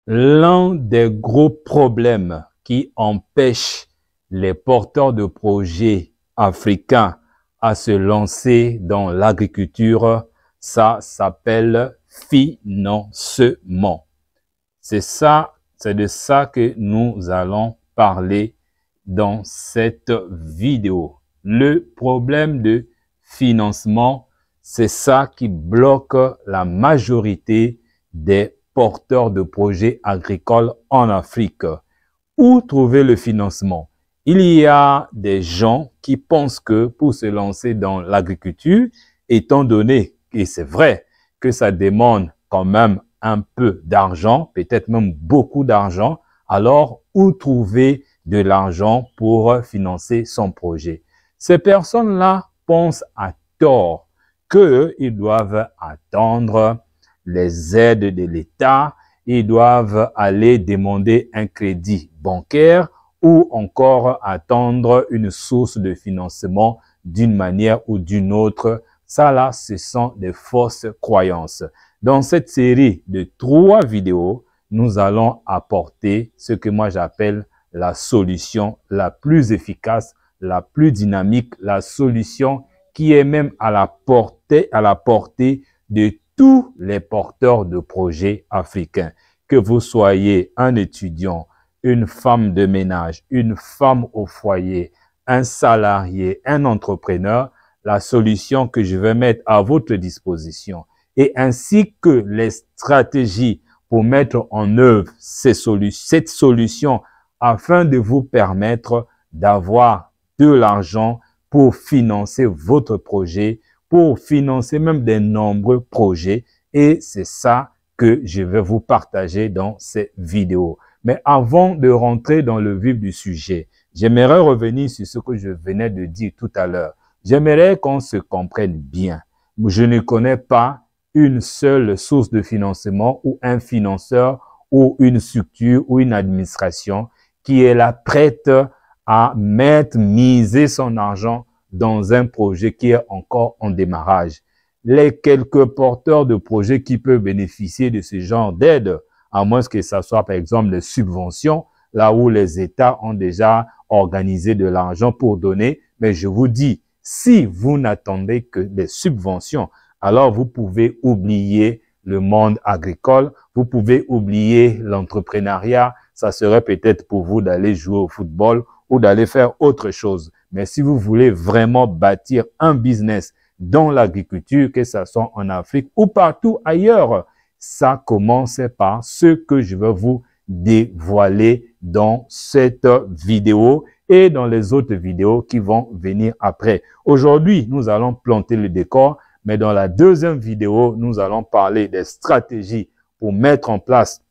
L'un des gros problèmes qui empêche les porteurs de projets africains à se lancer dans l'agriculture, ça s'appelle financement. C'est de ça que nous allons parler dans cette vidéo. Le problème de financement, c'est ça qui bloque la majorité des porteurs de projets agricoles en Afrique. Où trouver le financement? Il y a des gens qui pensent que pour se lancer dans l'agriculture, étant donné, et c'est vrai, que ça demande quand même un peu d'argent, peut-être même beaucoup d'argent, alors où trouver de l'argent pour financer son projet? Ces personnes-là pensent à tort qu'ils doivent attendre les aides de l'État, ils doivent aller demander un crédit bancaire ou encore attendre une source de financement d'une manière ou d'une autre. Ça là, ce sont des fausses croyances. Dans cette série de 3 vidéos, nous allons apporter ce que moi j'appelle la solution la plus efficace, la plus dynamique, la solution qui est même à la portée de tous les porteurs de projets africains. Que vous soyez un étudiant, une femme de ménage, une femme au foyer, un salarié, un entrepreneur, la solution que je vais mettre à votre disposition et ainsi que les stratégies pour mettre en œuvre cette solution afin de vous permettre d'avoir de l'argent pour financer votre projet, pour financer même des nombreux projets. Et c'est ça que je vais vous partager dans ces vidéos. Mais avant de rentrer dans le vif du sujet, j'aimerais revenir sur ce que je venais de dire tout à l'heure. J'aimerais qu'on se comprenne bien. Je ne connais pas une seule source de financement ou un financeur ou une structure ou une administration qui est là prête à miser son argent dans un projet qui est encore en démarrage. Les quelques porteurs de projets qui peuvent bénéficier de ce genre d'aide, à moins que ça soit par exemple des subventions, là où les États ont déjà organisé de l'argent pour donner. Mais je vous dis, si vous n'attendez que des subventions, alors vous pouvez oublier le monde agricole, vous pouvez oublier l'entrepreneuriat. Ça serait peut-être pour vous d'aller jouer au football ou d'aller faire autre chose. Mais si vous voulez vraiment bâtir un business dans l'agriculture, que ce soit en Afrique ou partout ailleurs, ça commence par ce que je vais vous dévoiler dans cette vidéo et dans les autres vidéos qui vont venir après. Aujourd'hui, nous allons planter le décor, mais dans la deuxième vidéo, nous allons parler des stratégies pour mettre en place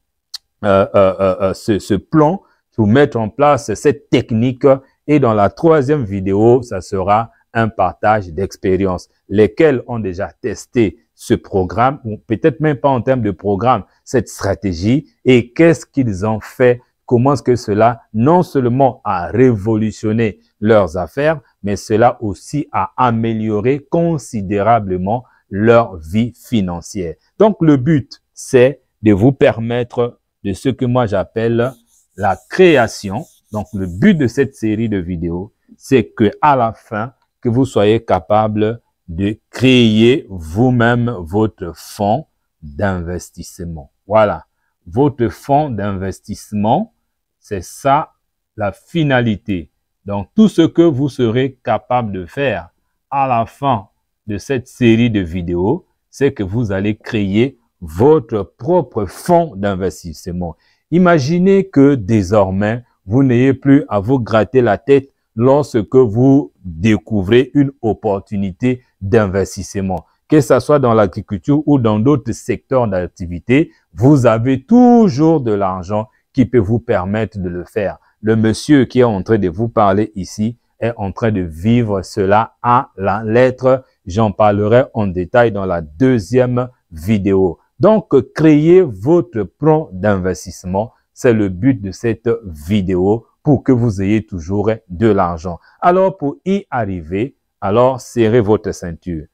ce plan, pour mettre en place cette technique. Et dans la troisième vidéo, ça sera un partage d'expériences, lesquels ont déjà testé ce programme, ou peut-être même pas en termes de programme, cette stratégie, et qu'est-ce qu'ils ont fait, comment est-ce que cela non seulement a révolutionné leurs affaires, mais cela aussi a amélioré considérablement leur vie financière. Donc le but, c'est de vous permettre de ce que moi j'appelle la création. Donc le but de cette série de vidéos, c'est que à la fin, que vous soyez capable de créer vous-même votre fonds d'investissement. Voilà, votre fonds d'investissement, c'est ça la finalité. Donc tout ce que vous serez capable de faire à la fin de cette série de vidéos, c'est que vous allez créer votre propre fonds d'investissement. Imaginez que désormais, vous n'ayez plus à vous gratter la tête lorsque vous découvrez une opportunité d'investissement. Que ce soit dans l'agriculture ou dans d'autres secteurs d'activité, vous avez toujours de l'argent qui peut vous permettre de le faire. Le monsieur qui est en train de vous parler ici est en train de vivre cela à la lettre. J'en parlerai en détail dans la deuxième vidéo. Donc, créez votre plan d'investissement. C'est le but de cette vidéo pour que vous ayez toujours de l'argent. Alors, pour y arriver, alors serrez votre ceinture.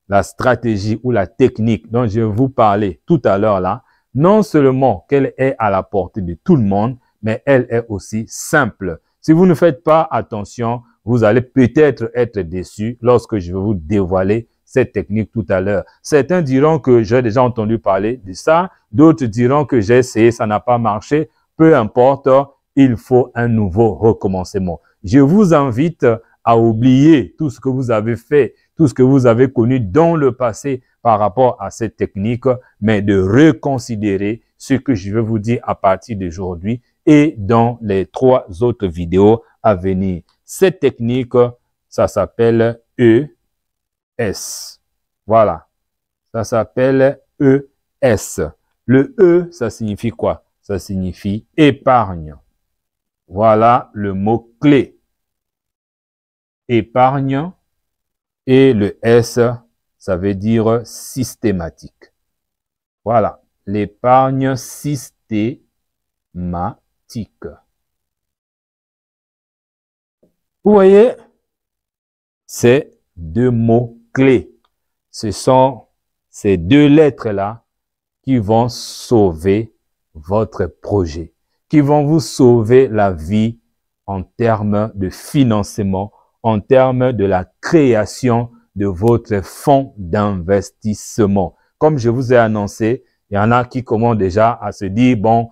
La stratégie ou la technique dont je vais vous parler tout à l'heure là, non seulement qu'elle est à la portée de tout le monde, mais elle est aussi simple. Si vous ne faites pas attention, vous allez peut-être être déçu lorsque je vais vous dévoiler cette technique tout à l'heure. Certains diront que j'ai déjà entendu parler de ça, d'autres diront que j'ai essayé, ça n'a pas marché. Peu importe, il faut un nouveau recommencement. Je vous invite à oublier tout ce que vous avez fait, tout ce que vous avez connu dans le passé par rapport à cette technique, mais de reconsidérer ce que je vais vous dire à partir d'aujourd'hui et dans les 3 autres vidéos à venir. Cette technique, ça s'appelle ES. Voilà. Ça s'appelle ES. Le E, ça signifie quoi? Ça signifie épargne. Voilà le mot-clé. Épargne. Et le S, ça veut dire systématique. Voilà. L'épargne systématique. Vous voyez, c'est 2 mots-clés. Ce sont ces 2 lettres-là qui vont sauver votre projet, qui vont vous sauver la vie en termes de financement, en termes de la création de votre fonds d'investissement. Comme je vous ai annoncé, il y en a qui commencent déjà à se dire, bon,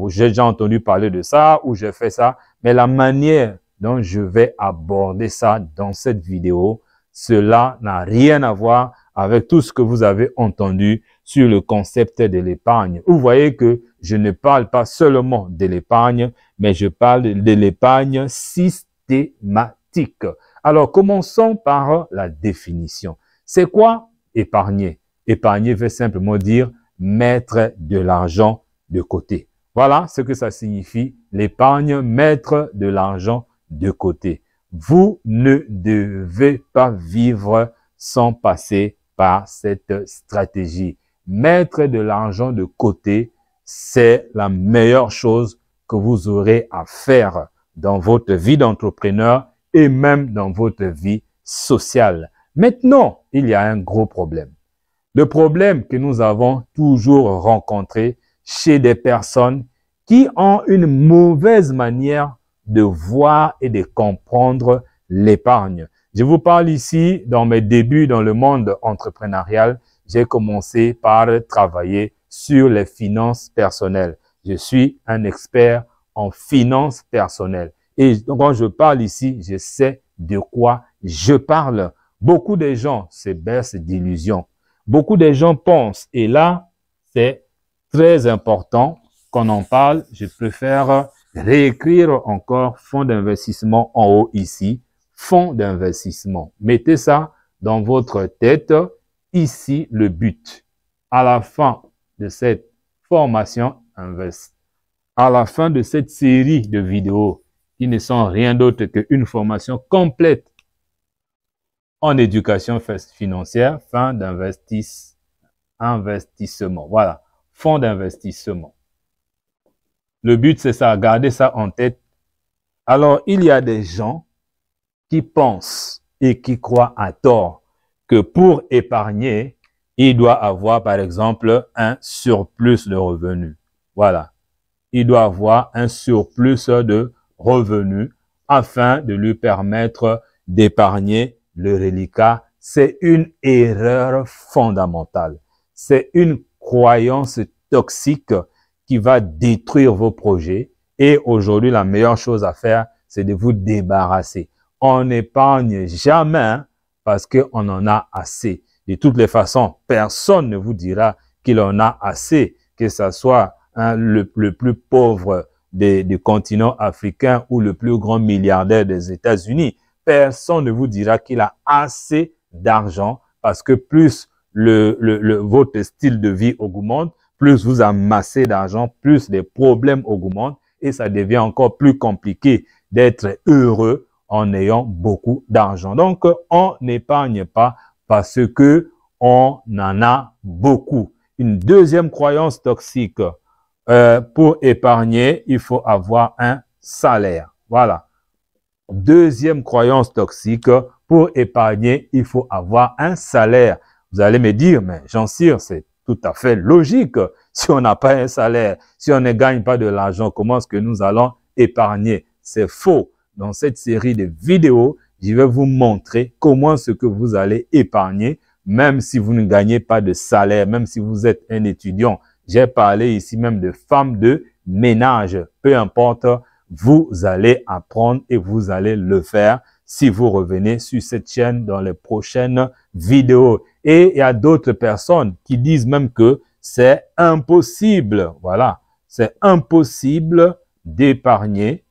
j'ai déjà entendu parler de ça ou j'ai fait ça, mais la manière dont je vais aborder ça dans cette vidéo, cela n'a rien à voir avec tout ce que vous avez entendu sur le concept de l'épargne. Vous voyez que je ne parle pas seulement de l'épargne, mais je parle de l'épargne systématique. Alors, commençons par la définition. C'est quoi épargner? Épargner veut simplement dire mettre de l'argent de côté. Voilà ce que ça signifie, l'épargne, mettre de l'argent de côté. Vous ne devez pas vivre sans passer par cette stratégie. Mettre de l'argent de côté, c'est la meilleure chose que vous aurez à faire dans votre vie d'entrepreneur et même dans votre vie sociale. Maintenant, il y a un gros problème. Le problème que nous avons toujours rencontré chez des personnes qui ont une mauvaise manière de voir et de comprendre l'épargne. Je vous parle ici, dans mes débuts dans le monde entrepreneurial, j'ai commencé par travailler sur les finances personnelles. Je suis un expert en finances personnelles. Et quand je parle ici, je sais de quoi je parle. Beaucoup de gens se bercent d'illusions. Beaucoup de gens pensent, et là, c'est très important qu'on en parle. Je préfère réécrire encore fonds d'investissement en haut ici, fonds d'investissement. Mettez ça dans votre tête. Ici, le but. À la fin de cette formation à la fin de cette série de vidéos qui ne sont rien d'autre qu'une formation complète en éducation financière, fonds d'investissement. Voilà, fonds d'investissement. Le but, c'est ça, gardez ça en tête. Alors, il y a des gens qui pensent et qui croient à tort que pour épargner, il doit avoir, par exemple, un surplus de revenus. Voilà. Il doit avoir un surplus de revenus afin de lui permettre d'épargner le reliquat. C'est une erreur fondamentale. C'est une croyance toxique qui va détruire vos projets. Et aujourd'hui, la meilleure chose à faire, c'est de vous débarrasser. On n'épargne jamais parce qu'on en a assez. De toutes les façons, personne ne vous dira qu'il en a assez, que ce soit le plus pauvre du continent africain ou le plus grand milliardaire des États-Unis. Personne ne vous dira qu'il a assez d'argent parce que plus votre style de vie augmente, plus vous amassez d'argent, plus les problèmes augmentent et ça devient encore plus compliqué d'être heureux en ayant beaucoup d'argent. Donc, on n'épargne pas parce que on en a beaucoup. Une deuxième croyance toxique, pour épargner, il faut avoir un salaire. Voilà. Deuxième croyance toxique, pour épargner, il faut avoir un salaire. Vous allez me dire, mais Jean-Cyr, c'est tout à fait logique. Si on n'a pas un salaire, si on ne gagne pas de l'argent, comment est-ce que nous allons épargner? C'est faux. Dans cette série de vidéos, je vais vous montrer comment est-ce que vous allez épargner, même si vous ne gagnez pas de salaire, même si vous êtes un étudiant. J'ai parlé ici même de femmes de ménage. Peu importe, vous allez apprendre et vous allez le faire si vous revenez sur cette chaîne dans les prochaines vidéos. Et il y a d'autres personnes qui disent même que c'est impossible. Voilà, c'est impossible d'épargner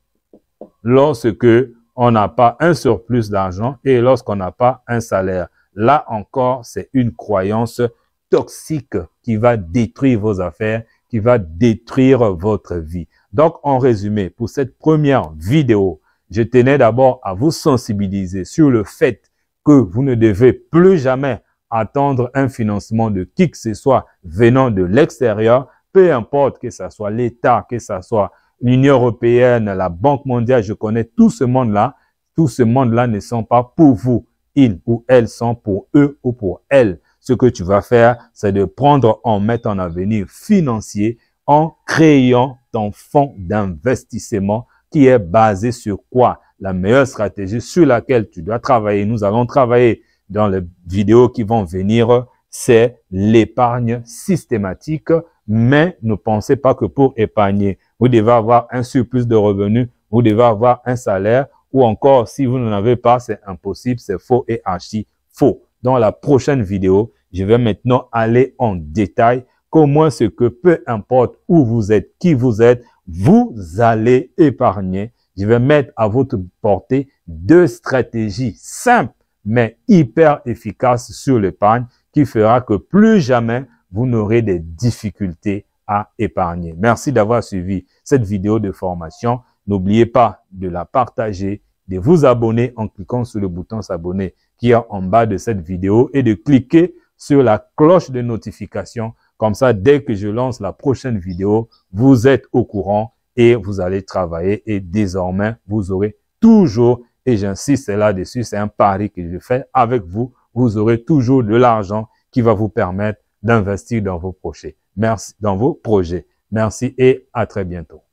lorsque on n'a pas un surplus d'argent et lorsqu'on n'a pas un salaire. Là encore, c'est une croyance toxique qui va détruire vos affaires, qui va détruire votre vie. Donc, en résumé, pour cette première vidéo, je tenais d'abord à vous sensibiliser sur le fait que vous ne devez plus jamais attendre un financement de qui que ce soit venant de l'extérieur, peu importe que ce soit l'État, que ce soit l'Union européenne, la Banque mondiale, je connais tout ce monde-là. Tout ce monde-là ne sont pas pour vous. Ils ou elles sont pour eux ou pour elles. Ce que tu vas faire, c'est de prendre en mettre un avenir financier en créant ton fonds d'investissement qui est basé sur quoi? La meilleure stratégie sur laquelle tu dois travailler, nous allons travailler dans les vidéos qui vont venir, c'est l'épargne systématique. Mais ne pensez pas que pour épargner, vous devez avoir un surplus de revenus, vous devez avoir un salaire, ou encore si vous n'en avez pas, c'est impossible, c'est faux et archi faux. Dans la prochaine vidéo, je vais maintenant aller en détail comment ce que peu importe où vous êtes, qui vous êtes, vous allez épargner. Je vais mettre à votre portée 2 stratégies simples mais hyper efficaces sur l'épargne qui fera que plus jamais vous n'aurez des difficultés à épargner. Merci d'avoir suivi cette vidéo de formation. N'oubliez pas de la partager, de vous abonner en cliquant sur le bouton s'abonner qui est en bas de cette vidéo et de cliquer sur la cloche de notification. Comme ça, dès que je lance la prochaine vidéo, vous êtes au courant et vous allez travailler et désormais, vous aurez toujours, et j'insiste là-dessus, c'est un pari que je fais avec vous, vous aurez toujours de l'argent qui va vous permettre d'investir dans vos projets. Merci, dans vos projets. Merci et à très bientôt.